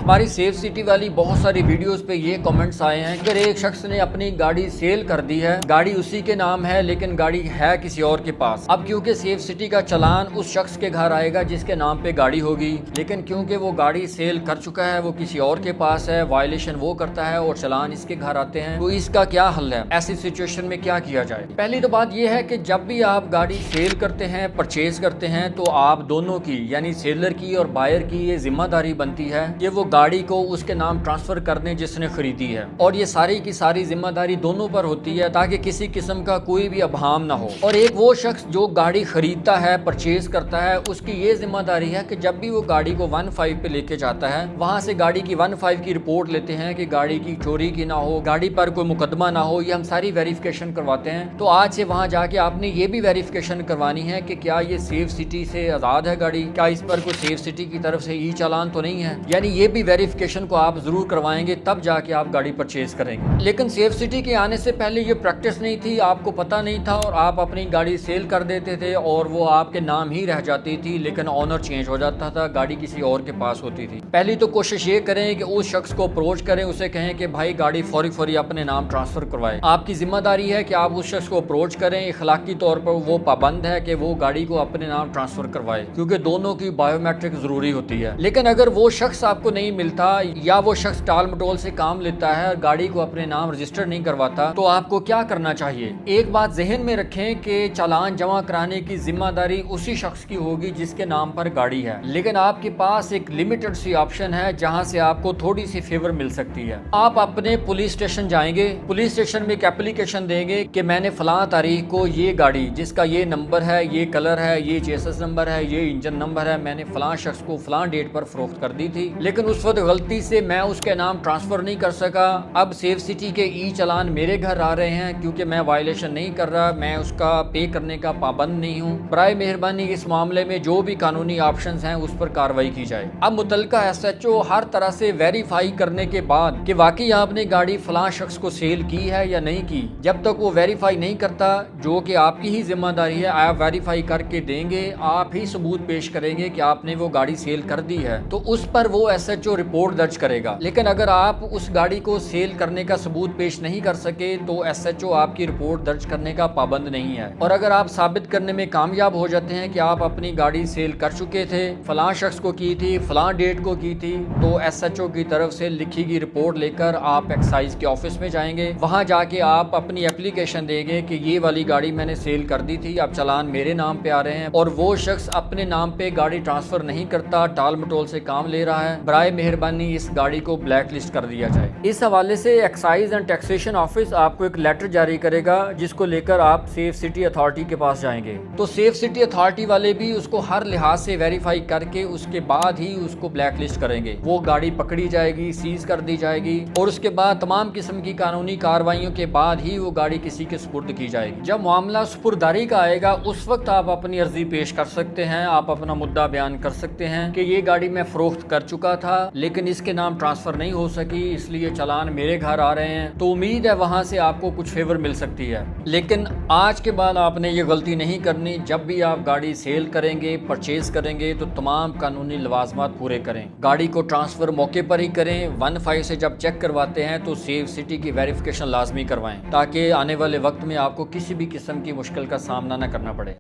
ہماری safe city والی بہت ساری ویڈیوز پہ یہ کمنٹس آئے ہیں کہ اگر ایک شخص نے اپنی گاڑی سیل کر دی ہے، گاڑی اسی کے نام ہے لیکن گاڑی ہے کسی اور کے پاس، اب کیونکہ سیف سٹی کا چلان اس شخص کے گھر آئے گا جس کے نام پہ گاڑی ہوگی، لیکن کیونکہ وہ گاڑی سیل کر چکا ہے، وہ کسی اور کے پاس ہے، وائلیشن وہ کرتا ہے اور چلان اس کے گھر آتے ہیں، تو اس کا کیا حل ہے؟ ایسی سچویشن میں کیا کیا جائے؟ پہلی تو بات یہ ہے کہ جب بھی آپ گاڑی سیل کرتے ہیں، پرچیز کرتے ہیں، تو آپ دونوں کی یعنی سیلر کی اور بائر کی یہ ذمہ داری بنتی ہے کہ وہ گاڑی کو اس کے نام ٹرانسفر کر دیں جس نے خریدی ہے، اور یہ ساری کی ساری ذمہ داری دونوں پر ہوتی ہے تاکہ کسی قسم کا کوئی بھی ابہام نہ ہو۔ اور ایک وہ شخص جو گاڑی خریدتا ہے، پرچیز کرتا ہے، اس کی یہ ذمہ داری ہے کہ جب بھی وہ گاڑی کو 1.5 پہ لے کے جاتا ہے، وہاں سے گاڑی کی 1.5 کی رپورٹ لیتے ہیں کہ گاڑی کی چوری کی نہ ہو، گاڑی پر کوئی مقدمہ نہ ہو، یہ ہم ساری ویریفیکیشن کرواتے ہیں۔ تو آج سے وہاں جا کے آپ نے یہ بھی ویریفیکیشن کروانی ہے کہ کیا یہ سیف سٹی سے آزاد ہے گاڑی، کیا اس پر کوئی سیف سٹی کی طرف سے ای چالان تو نہیں ہے، یعنی یہ بھی ویریفیکیشن کو آپ ضرور کروائیں گے، تب جا کے آپ گاڑی پرچیز کریں گے۔ لیکن سیف سٹی کے آنے سے پہلے یہ پریکٹس نہیں تھی، آپ کو پتہ نہیں تھا اور آپ اپنی گاڑی سیل کر دیتے تھے اور وہ آپ کے نام ہی رہ جاتی تھی، لیکن آنر چینج ہو جاتا تھا، گاڑی کسی اور کے پاس ہوتی تھی۔ پہلی تو کوشش یہ کریں کہ اس شخص کو اپروچ کریں، اسے کہیں کہ بھائی گاڑی فوری اپنے نام ٹرانسفر کروائے۔ آپ کی ذمہ داری ہے کہ آپ اس شخص کو اپروچ کریں، اخلاقی طور پر وہ پابند ہے کہ وہ گاڑی کو اپنے نام ٹرانسفر کروائے، کیونکہ دونوں کی بایو میٹرک ضروری ہوتی ہے۔ لیکن اگر وہ شخص آپ کو نہیں ملتا یا وہ شخص ٹال مٹول سے کام لیتا ہے اور گاڑی کو اپنے نام رجسٹر نہیں کرواتا، تو آپ کو کیا کرنا چاہیے؟ ایک بات ذہن میں رکھیں کہ چالان جمع کرانے کی ذمہ داری اسی شخص کی ہوگی جس کے نام پر گاڑی ہے، لیکن آپ کے پاس ایک لمیٹڈ سی آپشن ہے جہاں سے آپ کو تھوڑی سی فیور مل سکتی ہے۔ آپ اپنے پولیس اسٹیشن جائیں گے، پولیس اسٹیشن میں ایک اپلیکیشن دیں گے کہ میں نے فلاں تاریخ کو یہ گاڑی جس کا یہ نمبر ہے، یہ کلر ہے، یہ چیسس نمبر ہے، یہ انجن نمبر ہے، میں نے فلاں شخص کو فلاں ڈیٹ پر فروخت کر دی تھی، لیکن اس وقت غلطی سے میں اس کے نام ٹرانسفر نہیں کر سکا، اب سیف سٹی کے ای چالان میرے گھر آ رہے ہیں کیونکہ میں وائلیشن نہیں کر رہا، میں اس کا پے کرنے کا پابند نہیں ہوں، برائے مہربانی اس معاملے میں جو بھی قانونی آپشنز ہیں اس پر کارروائی کی جائے۔ اب متعلقہ ایس ایچ او ہر طرح سے ویریفائی کرنے کے بعد کہ واقعی آپ نے گاڑی فلاں شخص کو سیل کی ہے یا نہیں کی، جب تک وہ ویریفائی نہیں کرتا، جو کہ آپ کی ہی ذمہ داری ہے، آپ ویریفائی کر کے دیں گے، آپ ہی ثبوت پیش کریں گے کہ آپ نے وہ گاڑی سیل کر دی ہے، تو اس پر وہ ایس ایچ او رپورٹ درج کرے گا۔ لیکن اگر آپ اس گاڑی کو سیل کرنے کا ثبوت پیش نہیں کر سکے تو ایس ایچ او آپ کی رپورٹ درج کرنے کا پابند نہیں ہے، اور اگر آپ ثابت کرنے میں کامیاب ہو جاتے ہیں کہ آپ اپنی گاڑی سیل کر چکے تھے، فلاں شخص کو کی تھی، فلاں ڈیٹ کو کی تھی، تو ایس ایچ او کی طرف سے لکھی گئی رپورٹ لے کر آپ ایکسائز کے آفس میں جائیں گے، وہاں جا کے آپ اپنی اپلیکیشن دیں گے کہ یہ والی گاڑی میں نے سیل کر دی تھی، اب چالان میرے نام پہ آ رہے ہیں، اور وہ شخص اپنے نام پہ گاڑی ٹرانسفر نہیں کرتا، ٹال مٹول سے کام لے رہا ہے، برائے مہربانی اس گاڑی کو بلیک لسٹ کر دیا جائے۔ اس حوالے سے ایکسائز اینڈ ٹیکسیشن آفس آپ کو ایک لیٹر جاری کرے گا جس کو لے کر آپ سیف سٹی اتھارٹی کے پاس جائیں گے، تو سیف سٹی اتھارٹی والے بھی اس کو ہر لحاظ سے ویریفائی کر کے اس کے بعد ہی اس کو بلیک لسٹ کریں گے، وہ گاڑی پکڑی جائے گی، سیز کر دی جائے گی، اور اس کے بعد تمام قسم کی قانونی کارروائیوں کے بعد ہی وہ گاڑی کسی کے سپرد کی جائے گی۔ جب معاملہ سپرداری کا آئے گا اس وقت آپ اپنی عرضی پیش کر سکتے ہیں، آپ اپنا مدعا بیان کر سکتے ہیں کہ یہ گاڑی میں فروخت کر چکا تھا لیکن اس کے نام ٹرانسفر نہیں ہو سکی، اس لیے چالان میرے گھر آ رہے ہیں، تو امید ہے وہاں سے آپ کو کچھ فیور مل سکتی ہے۔ لیکن آج کے بعد آپ نے یہ غلطی نہیں کرنی، جب بھی آپ گاڑی سیل کریں گے، پرچیز کریں گے، تو تمام قانونی لوازمات پورے کریں، گاڑی کو ٹرانسفر موقع پر ہی کریں، 1.5 سے جب چیک کرواتے ہیں تو سیف سٹی کی ویریفیکیشن لازمی کروائیں تاکہ آنے والے وقت میں آپ کو کسی بھی قسم کی مشکل کا سامنا نہ کرنا پڑے۔